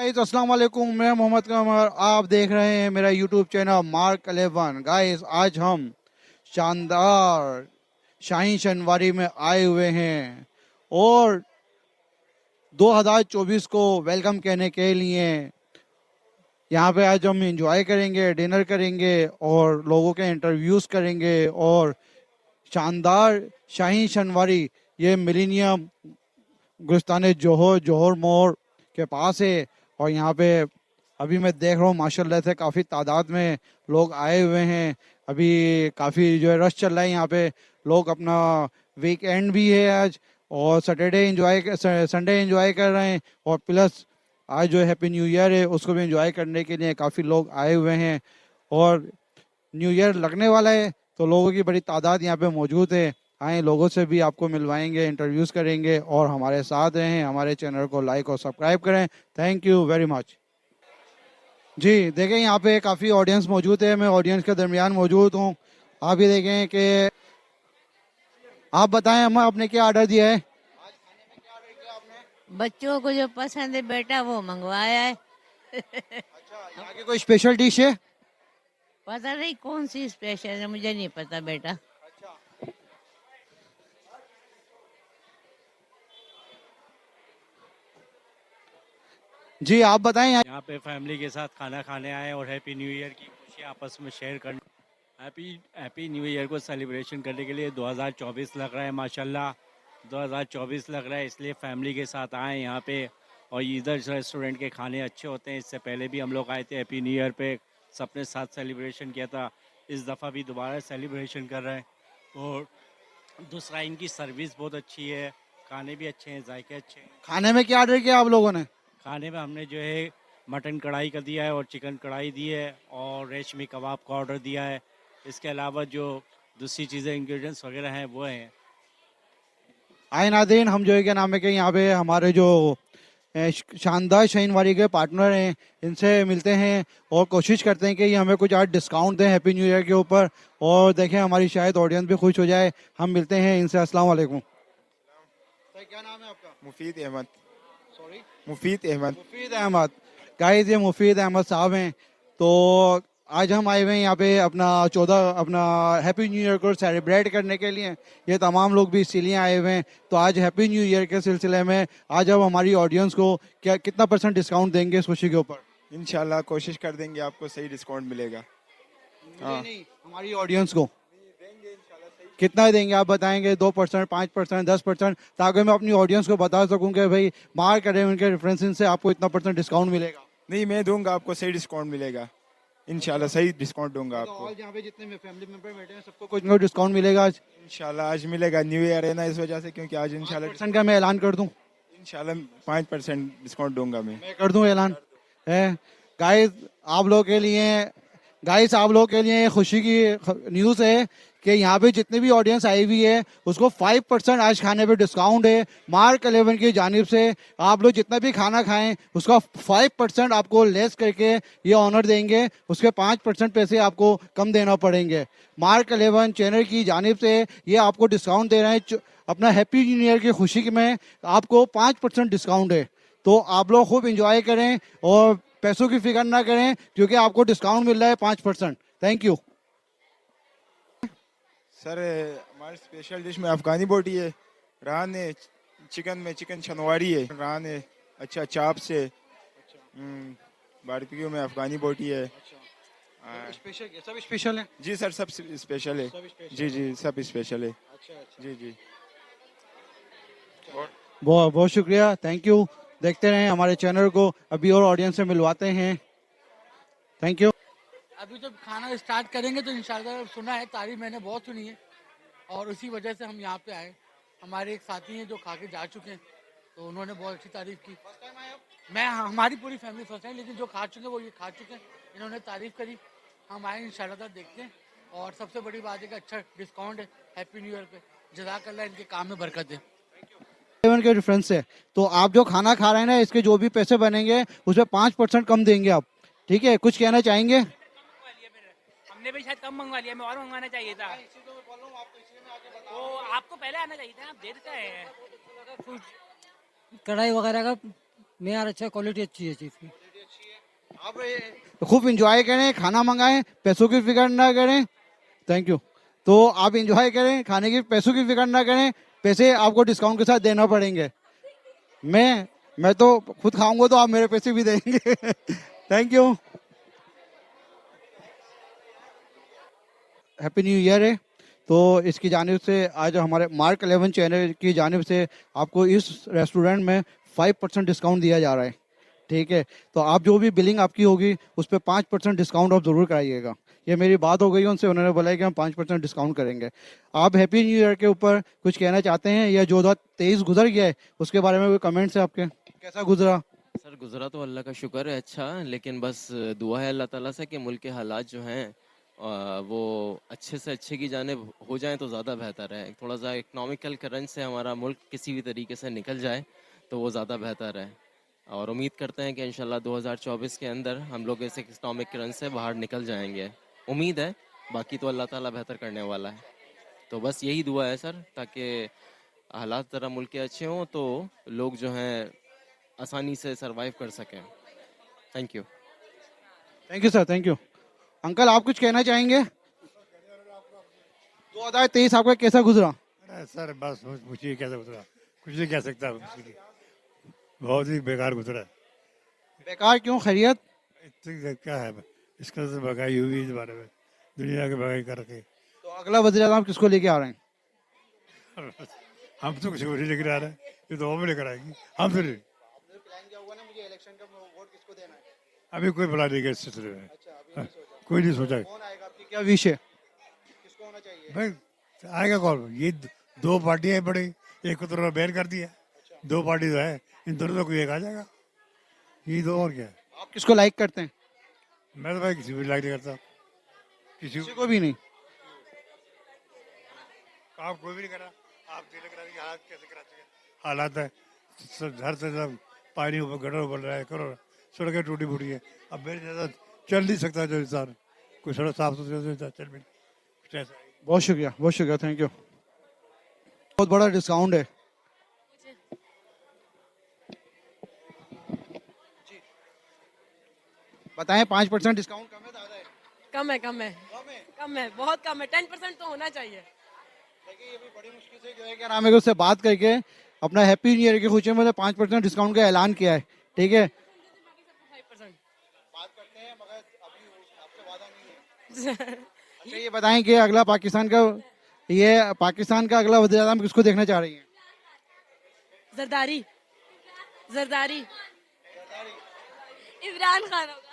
Guys अस्सलाम वालेकुम, मैं मोहम्मद कमर। आप देख रहे हैं मेरा यूट्यूब चैनल मार्क 11। गाइस आज हम शानदार शाही शनवारी में आए हुए हैं और 2024 को वेलकम कहने के लिए यहाँ पे आज हम एंजॉय करेंगे, डिनर करेंगे और लोगों के इंटरव्यूज़ करेंगे। और शानदार शाही शनवारी ये मिलीनियम गुलिस्तान जोहर जोहर मोड़ के पास है। और यहाँ पे अभी मैं देख रहा हूँ माशाल्लाह से काफ़ी तादाद में लोग आए हुए हैं। अभी काफ़ी जो है रश चल रहा है यहाँ पे। लोग अपना वीकेंड भी है आज और सैटरडे एंजॉय संडे एंजॉय कर रहे हैं। और प्लस आज जो हैप्पी न्यू ईयर है उसको भी एंजॉय करने के लिए काफ़ी लोग आए हुए हैं। और न्यू ईयर लगने वाला है तो लोगों की बड़ी तादाद यहाँ पे मौजूद है। आए लोगों से भी आपको मिलवाएंगे, इंटरव्यूज़ करेंगे और हमारे साथ रहें। हमारे चैनल को लाइक और सब्सक्राइब करें। Thank you very much. जी देखें यहाँ पे काफ़ी ऑडियंस मौजूद है, मैं ऑडियंस के दरमियान मौजूद हूँ। आप ये देखें कि आप बताएं अम्मा आपने क्या ऑर्डर दिया है। बच्चों को जो पसंद है बेटा वो मंगवाया है। अच्छा यहाँ की कोई स्पेशल डिश है। पता नहीं कौन सी स्पेशल है, मुझे नहीं पता बेटा। जी आप बताएं यहाँ पे फैमिली के साथ खाना खाने आए और हैप्पी न्यू ईयर की खुशी आपस में शेयर करने। हैप्पी हैप्पी न्यू ईयर को सेलिब्रेशन करने के लिए 2024 लग रहा है माशाल्लाह। 2024 लग रहा है इसलिए फैमिली के साथ आए यहाँ पे। और इधर रेस्टोरेंट के खाने अच्छे होते हैं। इससे पहले भी हम लोग आए थे हैप्पी न्यू ईयर पे, सबने साथ सेलिब्रेशन किया था। इस दफ़ा भी दोबारा सेलिब्रेशन कर रहे हैं। और दूसरा इनकी सर्विस बहुत अच्छी है, खाने भी अच्छे हैं, जायके अच्छे हैं। खाने में क्या ऑर्डर किया आप लोगों ने। खाने में हमने जो है मटन कढ़ाई का दिया है और चिकन कढ़ाई दी है और रेशमी कबाब का ऑर्डर दिया है। इसके अलावा जो दूसरी चीज़ें इंग्रेडिएंट्स वगैरह हैं वो हैं। आए नादरीन, हम जो है क्या नाम है कि यहाँ पे हमारे जो शानदार शाहीनवारी के पार्टनर हैं इनसे मिलते हैं और कोशिश करते हैं कि ये हमें कुछ आज डिस्काउंट दें हैप्पी न्यू ईयर के ऊपर। और देखें हमारी शायद ऑडियंस भी खुश हो जाए। हम मिलते हैं इनसे। अस्सलाम वालेकुम। सर क्या नाम है आपका। मुफीद अहमद। सॉरी। मुफीद अहमद। मुफीद अहमद। गाइस ये मुफीद अहमद साहब हैं। तो आज हम आए हुए हैं यहाँ पे अपना हैप्पी न्यू ईयर को सेलिब्रेट करने के लिए। ये तमाम लोग भी इसीलिए आए हुए हैं। तो आज हैप्पी न्यू ईयर के सिलसिले में आज हम हमारी ऑडियंस को क्या कितना % डिस्काउंट देंगे इस खुशी के ऊपर। इंशाल्लाह कोशिश कर देंगे, आपको सही डिस्काउंट मिलेगा। हाँ नहीं हमारी ऑडियंस को कितना देंगे आप बताएंगे। 2%, 5%, 10%, ताकि मैं अपनी ऑडियंस को बता सकूं कि भाई मार्क करें उनके रेफरेंसेस से आपको इतना % डिस्काउंट मिलेगा। नहीं, मैं दूंगा आपको सही डिस्काउंट मिलेगा। इंशाल्लाह सही डिस्काउंट दूंगा तो आपको। और यहाँ पे जितने में फैमिली मेंबर बैठे हैं सबको कुछ ना कुछ डिस्काउंट मिलेगा आज। इंशाल्लाह आज मिलेगा, न्यू ईयर है ना इस वजह से, क्योंकि आज इंशाल्लाह 5% का मैं ऐलान कर दूं। इंशाल्लाह 5% डिस्काउंट दूंगा मैं। मैं कर दूं ऐलान है। गाइस आप लोगों के लिए गाइस आप लोगों के लिए खुशी की न्यूज़ है कि यहाँ पे जितनी भी ऑडियंस आई हुई है उसको 5% आज खाने पे डिस्काउंट है मार्क 11 की जानिब से। आप लोग जितना भी खाना खाएं उसका 5% आपको लेस करके ये ऑनर देंगे। उसके 5% पैसे आपको कम देना पड़ेंगे। मार्क 11 चैनल की जानिब से ये आपको डिस्काउंट दे रहे हैं। अपना हैप्पी न्यू ईयर की खुशी में आपको 5% डिस्काउंट है। तो आप लोग खूब इंजॉय करें और पैसों की फिक्र ना करें क्योंकि आपको डिस्काउंट मिल रहा है 5%। Thank you. सर हमारी स्पेशल डिश में अफगानी बोटी है, रान है, चिकन में चिकन शनवारी है, रान है, अच्छा चाप से, बारबेक्यू में अफगानी बोटी है। स्पेशल सब स्पेशल है। जी सर सब स्पेशल है। जी जी सब स्पेशल है। जी जी। बहुत बहुत शुक्रिया, थैंक यू। देखते रहें हमारे चैनल को, अभी और ऑडियंस से मिलवाते हैं। Thank you. अभी जब खाना स्टार्ट करेंगे तो इंशाल्लाह, सुना है तारीफ मैंने बहुत सुनी है और उसी वजह से हम यहाँ पे आए। हमारे एक साथी हैं जो खा के जा चुके हैं तो उन्होंने बहुत अच्छी तारीफ की। हमारी पूरी फैमिली फर्स्ट टाइम, लेकिन जो खा चुके हैं वो ये खा चुके हैं, इन्होंने तारीफ करी। हम आए इंशाल्लाह देखते हैं। और सबसे बड़ी बात है कि अच्छा डिस्काउंट है हैप्पी न्यू ईयर पे। जज़ाकल्लाह, इनके काम में बरकत है। 11 के रेफरेंस से तो आप जो खाना खा रहे हैं ना इसके जो भी पैसे बनेंगे उसमें 5% कम देंगे आप। ठीक है, कुछ कहना चाहेंगे। हमने भी शायद कम मंगवा लिया, मैं और मंगवाना चाहिए था। तो आपको पहले आना चाहिए था, आप देर से आए हैं। कढ़ाई वगैरह का मेयार अच्छा, क्वालिटी अच्छी है चीज़ की। आप खूब इंजॉय करें, खाना मंगाएं, पैसों की फिक्र ना करें। Thank you. तो आप इंजॉय करें, खाने की पैसों की फिक्र ना करें, पैसे आपको डिस्काउंट के साथ देना पड़ेंगे। मैं तो खुद खाऊंगा तो आप मेरे पैसे भी देंगे। Thank you. Happy new year है, तो इसकी जानिब से आज हमारे मार्क 11 चैनल की जानिब से आपको इस रेस्टोरेंट में 5% डिस्काउंट दिया जा रहा है। ठीक है, तो आप जो भी बिलिंग आपकी होगी उस पर 5% डिस्काउंट आप ज़रूर कराइएगा। ये मेरी बात हो गई उनसे, उन्होंने बोला है कि हम 5% डिस्काउंट करेंगे। आप हैप्पी न्यू ईयर के ऊपर कुछ कहना चाहते हैं, या जो 2023 गुजर गया है उसके बारे में कोई कमेंट्स है आपके, कैसा गुजरा? सर गुज़रा तो अल्लाह का शुक्र है अच्छा, लेकिन बस दुआ है अल्लाह ताला से कि मुल्क के हालात जो हैं वो अच्छे से अच्छे की जानिब हो जाएं तो ज़्यादा बेहतर है। थोड़ा सा इकनॉमिकल करंट से हमारा मुल्क किसी भी तरीके से निकल जाए तो वो ज़्यादा बेहतर है, और उम्मीद करते हैं कि इंशाल्लाह 2024 के अंदर हम लोग इस इकनॉमिक करंट से बाहर निकल जाएंगे। उम्मीद है, बाकी तो अल्लाह ताला बेहतर करने वाला है। तो बस यही दुआ है सर, ताकि हालात ज़रा मुल्क के अच्छे हों तो लोग जो हैं आसानी से सरवाइव कर सकें। Thank you. Thank you sir, thank you. Uncle आप कुछ कहना चाहेंगे? 2023 आपका कैसा गुजरा? अरे सर बस पूछिए कैसे गुजरा, कुछ नहीं कह सकता उसके लिए। बहुत ही बेकार गुजरा। बेकार क्यों, खैरियत? इतनी क्या है इसका तो भगाई हुई है इस बारे में, दुनिया की भगाई कर रखी। तो अगला वज़ीर आज़म किसको लेके आ रहे हैं? हम तो कुछ नहीं लेकर आ रहे हैं, ये तो हम लेकर आएंगे, हम तो नहीं। अभी कोई प्लान नहीं है इस सिलसिले में। हाँ, कोई नहीं सोचा। क्या विश है, किसको होना चाहिए? भाई आएगा कौन, ये दो पार्टियां पड़ी, एक को तो उन्होंने बैन कर दिया, दो पार्टी तो है, इन दोनों में कोई एक आ जाएगा, ये दो और क्या है। आप किसको लाइक करते हैं? मैं तो भाई किसी भी लाइक नहीं करता, किसी किसी को भी नहीं। काम कोई भी नहीं करा। आप दिल कराने के हालात कैसे कराते हैं, हालात है हर से सब पानी ऊपर गटर बढ़ रहा है, करो सड़कें टूटी फूटी है। अब मेरे जैसा चल नहीं सकता जो इंसान, कोई सड़क साफ सुथरी चल भी नहीं। बहुत शुक्रिया, बहुत शुक्रिया, थैंक यू। बहुत बड़ा डिस्काउंट है। बताएं, 5% डिस्काउंट कम है, ज़्यादा है? कम है, कम है, कम है। कम है, बहुत कम है। 10% तो होना चाहिए। देखिए, ये भी बड़ी मुश्किल से जो है क्या नाम है उससे बात करके अपना हैप्पी न्यू ईयर की खुशी में 5% डिस्काउंट का ऐलान किया है। ठीक है, 5%। बात करते हैं, मगर अभी आपसे वादा नहीं है। अच्छा, ये बताएं कि अगला पाकिस्तान का अगला वज़ीर आज़म किसको देखना चाह रही हैं? जरदारी, जरदारी, इमरान खान होगा।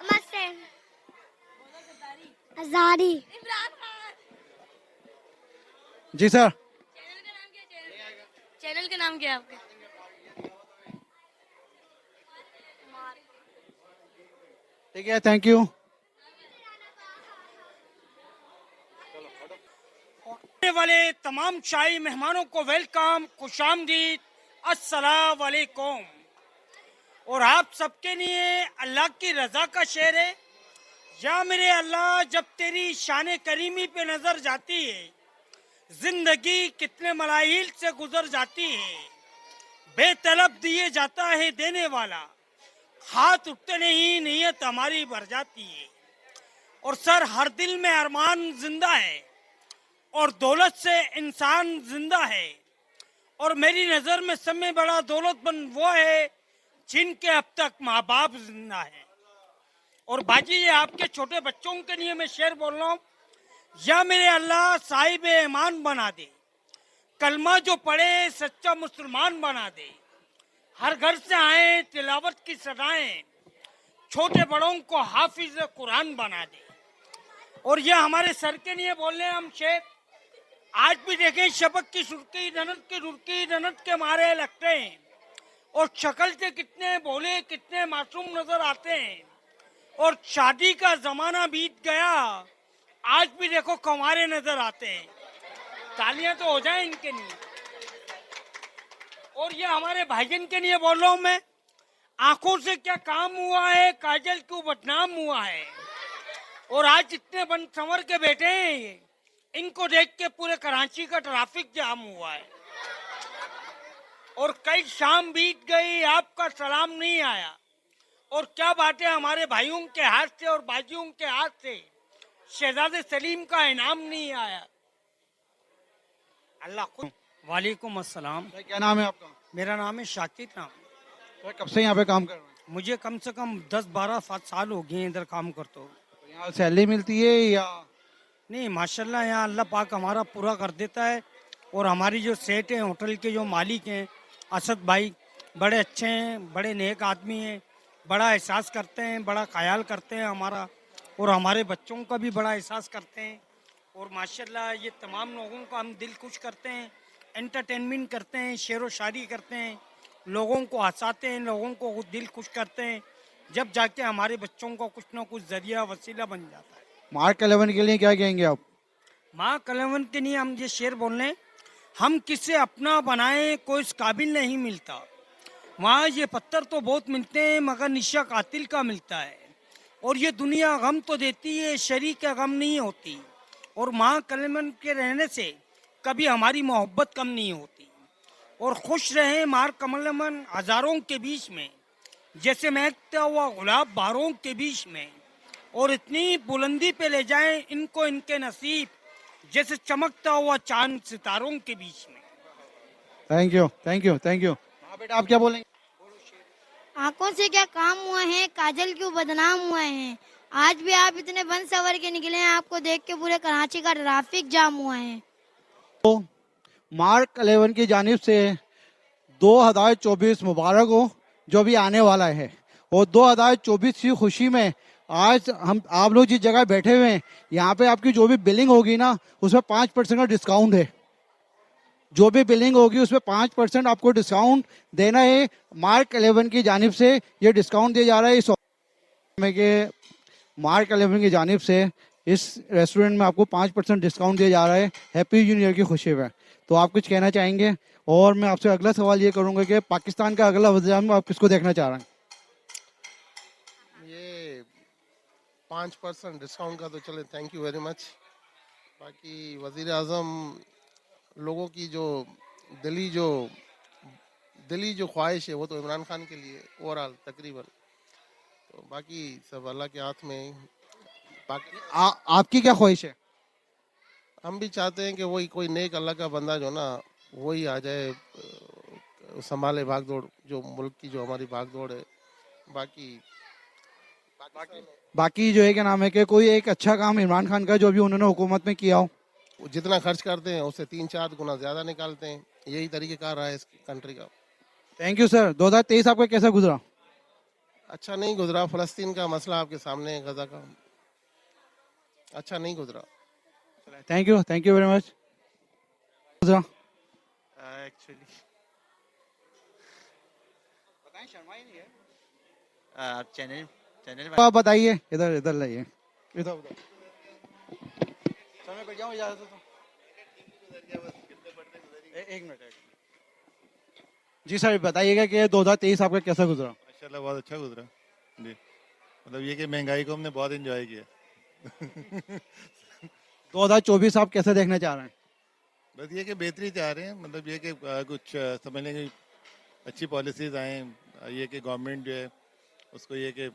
नमस्ते। आजादी। इमरान खान। जी सर। चैनल का नाम क्या है आपके? ठीक है, थैंक यू। आने वाले तमाम शाही मेहमानों को वेलकम, खुशामदीद, अस्सलाम वालेकुम। और आप सबके लिए अल्लाह की रजा का शेर है, या मेरे अल्लाह जब तेरी शान करीमी पे नजर जाती है, जिंदगी कितने मलाइल से गुजर जाती है, बेतलब दिए जाता है देने वाला, हाथ उठते नहीं नीयत हमारी भर जाती है। और सर हर दिल में अरमान जिंदा है, और दौलत से इंसान जिंदा है, और मेरी नज़र में सबसे बड़ा दौलतमंद वो है जिनके अब तक माँ बाप जिंदा है। और बाजी ये आपके छोटे बच्चों के लिए मैं शेर बोल रहा हूँ, या मेरे अल्लाह साहिब ईमान बना दे, कलमा जो पढ़े सच्चा मुसलमान बना दे, हर घर से आए तिलावत की सदाएं, छोटे बड़ों को हाफिज कुरान बना दे। और ये हमारे सर के लिए बोल रहे हैं हम शेर। आज भी देखें शबक की सुर्खी धनत के मारे लगते हैं, और शक्ल से कितने भोले कितने मासूम नजर आते हैं। और शादी का जमाना बीत गया, आज भी देखो कंवारे नजर आते हैं। तालियां तो हो जाए इनके लिए। और ये हमारे भाईजन के लिए बोल रहा हूं मैं, आंखों से क्या काम हुआ है, काजल क्यों बदनाम हुआ है। और आज इतने बन संवर के बैठे हैं, इनको देख के पूरे कराची का ट्रैफिक जाम हुआ है और कई शाम बीत गई, आपका सलाम नहीं आया। और क्या बात है, हमारे भाइयों के हाथ से और बाजियों के हाथ से शहजादे सलीम का इनाम नहीं आया। अल्लाह खुद। वालेकुम अस्सलाम। भाई क्या नाम है आपका? मेरा नाम है शाकिर नाम। तो कब से यहाँ पे काम कर रहे हैं? मुझे कम से कम 10-12 साल हो गए इधर काम करते हो। तो यहाँ सैलरी मिलती है या? नहीं, माशाल्लाह यहाँ अल्लाह पाक हमारा पूरा कर देता है। और हमारी जो सेठ हैं, होटल के जो मालिक हैं असद भाई, बड़े अच्छे हैं, बड़े नेक आदमी हैं, बड़ा एहसास करते हैं, बड़ा ख्याल करते हैं हमारा, और हमारे बच्चों का भी बड़ा एहसास करते हैं। और माशाल्लाह ये तमाम लोगों का हम दिल खुश करते हैं, एंटरटेनमेंट करते हैं, शेर व शायरी करते हैं, लोगों को हंसाते हैं, लोगों को दिल खुश करते हैं, जब जाके हमारे बच्चों का कुछ ना कुछ जरिया वसीला बन जाता है। मार्क 11 के लिए क्या कहेंगे आप? माँ कलवन के लिए हम ये शेर बोल रहे हैं, हम किसे अपना बनाए कोई इस काबिल नहीं मिलता। वहाँ ये पत्थर तो बहुत मिलते हैं मगर निशा कातिल का मिलता है। और ये दुनिया गम तो देती है, शरीक का गम नहीं होती। और माँ कलमन के रहने से कभी हमारी मोहब्बत कम नहीं होती। और खुश रहे मार कमलमन हजारों के बीच में, जैसे महकता हुआ गुलाब बारों के बीच में। और इतनी बुलंदी पे ले जाएं इनको इनके नसीब, जैसे चमकता हुआ चांद सितारों के बीच में। Thank you, thank you, thank you. हाँ बेटा, आप क्या बोलेंगे? आंखों से क्या काम हुआ है, काजल क्यों बदनाम हुए हैं। आज भी आप इतने बन सवर के निकले हैं, आपको देख के पूरे कराची का ट्रैफिक जाम हुआ है। तो मार्क 11 की जानिब से 2024 मुबारक हो, जो भी आने वाला है। और 2024 की खुशी में आज हम आप लोग जिस जगह बैठे हुए हैं, यहाँ पे आपकी जो भी बिलिंग होगी ना, उसमें 5% का डिस्काउंट है। जो भी बिलिंग होगी उसमें 5% आपको डिस्काउंट देना है। मार्क 11 की जानिब से ये डिस्काउंट दिया जा रहा है। इस में के मार्क 11 की जानिब से इस रेस्टोरेंट में आपको 5% डिस्काउंट दिया जा रहा है हैप्पी न्यू ईयर की खुशी में। तो आप कुछ कहना चाहेंगे? और मैं आपसे अगला सवाल ये करूंगा कि पाकिस्तान का अगला वज़ीर-ए-आज़म आप किसको देखना चाह रहे हैं? ये 5% डिस्काउंट का तो चले, थैंक यू वेरी मच। बाकी वज़ीर आज़म लोगों की जो दिली जो ख्वाहिश है वो तो इमरान खान के लिए ओवरऑल तकरीबन। तो बाकी सब अल्लाह के हाथ में। बाकी आपकी क्या ख्वाहिश है? हम भी चाहते हैं कि वही कोई नेक अल्लाह का बंदा जो ना वही आ जाए, संभाले भागदौड़, जो मुल्क की जो हमारी भागदौड़ है। बाकी जो है क्या नाम है कि कोई एक अच्छा काम इमरान खान का जो भी उन्होंने हुकूमत में किया हो। जितना खर्च करते हैं उससे 3-4 गुना ज़्यादा निकालते हैं, यही तरीक़ेकार रहा है इस कंट्री का। Thank you sir. 2023 आपका कैसा गुजरा? अच्छा नहीं गुजरा। फ़लस्तीन का मसला आपके सामने है, गज़ा का, अच्छा नहीं गुजरा। Thank you very much. गुजरा एक्चुअली बताएं, शर्मा ही नहीं है। आप चैनल आप बताइए। इधर लाइए, इधर उधर समय बैठ जाऊँ इजाजत हो तो। एक मिनट जी सर, बताइएगा कि 2023 आपका कैसा गुजरा? माशाल्लाह बहुत अच्छा गुजरा जी। मतलब ये कि महंगाई को हमने बहुत एंजॉय किया। 2024 आप कैसे देखना चाह रहे हैं? बस ये कि बेहतरी चाह रहे हैं, मतलब ये कि कुछ समझने की अच्छी पॉलिसीज़ आएँ, ये कि गवर्नमेंट जो है उसको ये कि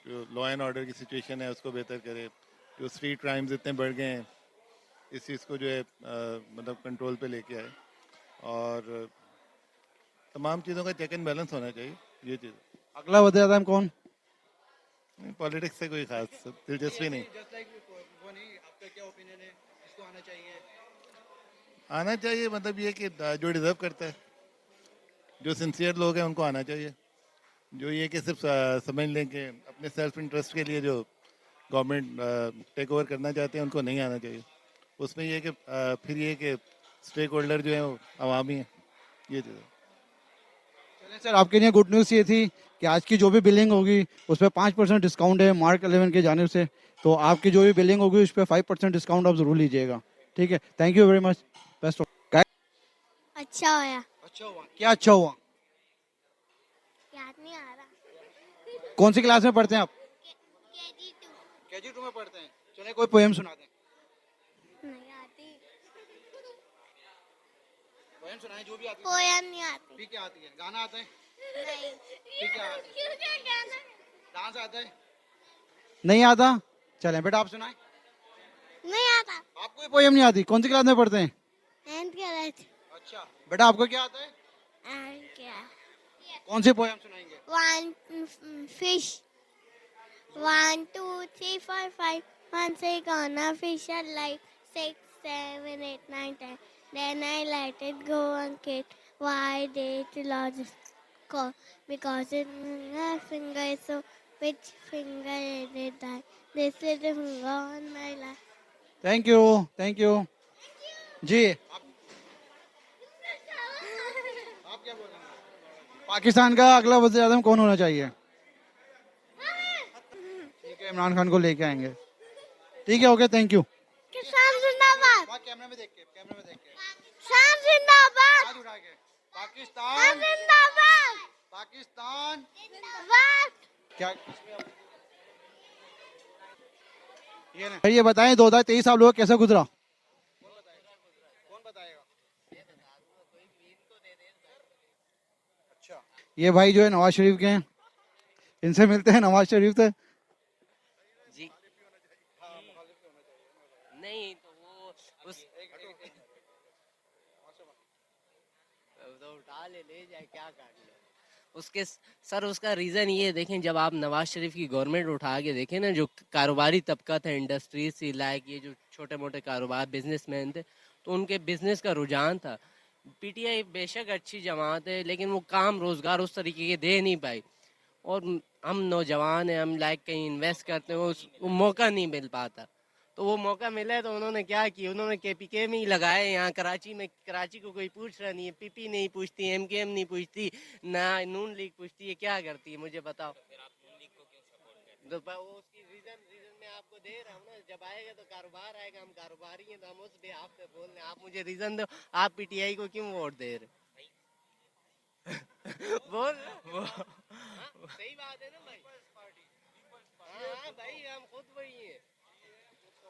जो लॉ एंड ऑर्डर की सिचुएशन है उसको बेहतर करे। जो स्ट्रीट क्राइम्स इतने बढ़ गए हैं, इस चीज़ को जो है मतलब कंट्रोल पे लेके आए। और तमाम चीज़ों का चेक एंड बैलेंस होना चाहिए, ये चीज़। अगला वज़ीर-ए-आज़म कौन? पॉलिटिक्स से कोई खास दिलचस्पी नहीं। आना चाहिए, मतलब ये कि जो डिज़र्व करता है, जो सिंसियर लोग हैं उनको आना चाहिए। जो ये कि सिर्फ समझ लें कि अपने सेल्फ इंटरेस्ट के लिए जो गवर्नमेंट टेक ओवर करना चाहते हैं उनको नहीं आना चाहिए। उसमें ये कि फिर ये कि स्टेक होल्डर जो है वो अवामी है, ये चीज़। चलिए सर, आपके लिए गुड न्यूज़ ये थी कि आज की जो भी बिलिंग होगी उस पर 5% डिस्काउंट है मार्क 11 की जानिब से। तो आपकी जो भी बिलिंग होगी उस पर 5% डिस्काउंट आप जरूर लीजिएगा। ठीक है, thank you very much. Best. अच्छा होया। अच्छा हुआ? क्या अच्छा हुआ? याद नहीं आ रहा। कौन सी क्लास में पढ़ते हैं आप? KG2। KG2 में पढ़ते हैं। चलिए कोई पोएम सुना दें। पोएम सुनाए जो भी आती है। पोयम नहीं आती। ठीक है आती है। गाना आता है? नहीं। ठीक है आता है। क्यों क्या कहना? डांस आता है? नहीं आता? चलें बेटा आप सुनाए। नहीं आता। आपको ये पोएम नहीं आती? कौन सी क्लास में पढ़ते हैं? एंड क्या है? अच्छा बेटा आपको क्या आता है? एंड क्या? कौन सी पोएम सुनाएंगे? One fish. 1, 2, 3, 4, 5. Once I gonna fish alive. 6, 7, 8, 9, 10. Then I let it go and kid. Why did you lose it? Because it my finger is so. Which finger did it die? This is the finger on my life. Thank you thank you जी। आप क्या बोलेंगे? पाकिस्तान का अगला वज़ीर आज़म कौन होना चाहिए? ठीक है इमरान खान को लेके आएंगे। ठीक है ओके थैंक यू। किसान जिंदाबाद। कैमरे में देख के किसान जिंदाबाद। हाथ उठा के पाकिस्तान जिंदाबाद। पाकिस्तान जिंदाबाद। क्या ये बताएं 2023 साल हुआ कैसा गुजरा? कौन बताएगा? अच्छा ये भाई जो है नवाज शरीफ के हैं, इनसे मिलते हैं नवाज शरीफ से। जी नहीं तो वो उस तो उठा ले जाए क्या कर ले उसके सर उसका रीज़न ये देखें, जब आप नवाज शरीफ की गवर्नमेंट उठा के देखें ना, जो कारोबारी तबका था इंडस्ट्रीज से लाइक ये जो छोटे मोटे कारोबार बिजनेसमैन थे, तो उनके बिजनेस का रुझान था। पीटीआई बेशक अच्छी जमात है लेकिन वो काम रोज़गार उस तरीके के दे नहीं पाई, और हम नौजवान हैं, हम लाइक कहीं इन्वेस्ट करते हैं, वो मौका नहीं मिल पाता। तो वो मौका मिला है तो उन्होंने क्या किया, उन्होंने केपीके में ही लगाए यहाँ कराची में। कराची को कोई पूछ रहा नहीं है, पीपी नहीं पूछती, एमकेएम नहीं पूछती, ना नून लीग पूछती है, क्या करती है मुझे बताओ। तो वो उसकी रीजन मैं आपको दे रहा हूँ ना, जब आएगा तो कारोबार आएगा, हम कारोबारी हैं तो हम उस पे आप पे बोल रहे हैं। आप मुझे रीजन दो, आप पीटीआई को क्यों वोट दे रहे? बोल सही बात है ना भाई। हाँ भाई हम खुद वही हैं।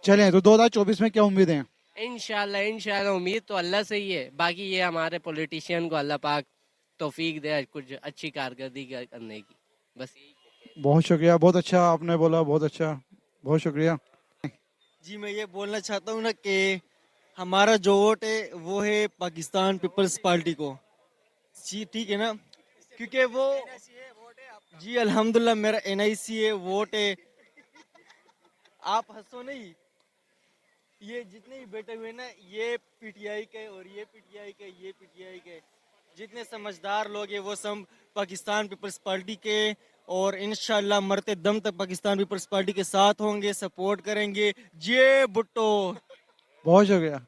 चलें तो 2024 में क्या उम्मीद है? इंशाल्लाह उम्मीद तो अल्लाह से ही है, बाकी ये हमारे पॉलिटिशियन को अल्लाह पाक तौफीक दे कुछ अच्छी कारकर्दगी करने की, बस यही। बहुत शुक्रिया, बहुत अच्छा आपने बोला, बहुत अच्छा, बहुत शुक्रिया। जी मैं ये बोलना चाहता हूँ ना कि हमारा जो वोट है वो है पाकिस्तान पीपल्स पार्टी को। जी ठीक है ना, क्योंकि वो जी अल्हम्दुलिल्लाह मेरा एनआईसी है, वोट है। आप हंसो नहीं, ये जितने भी बैठे हुए ना, ये पीटीआई के और ये पीटीआई के, ये पीटीआई के, जितने समझदार लोग हैं वो सब पाकिस्तान पीपल्स पार्टी के, और इंशाल्लाह मरते दम तक पाकिस्तान पीपल्स पार्टी के साथ होंगे, सपोर्ट करेंगे। जे भुट्टो। बहुत शुक्रिया।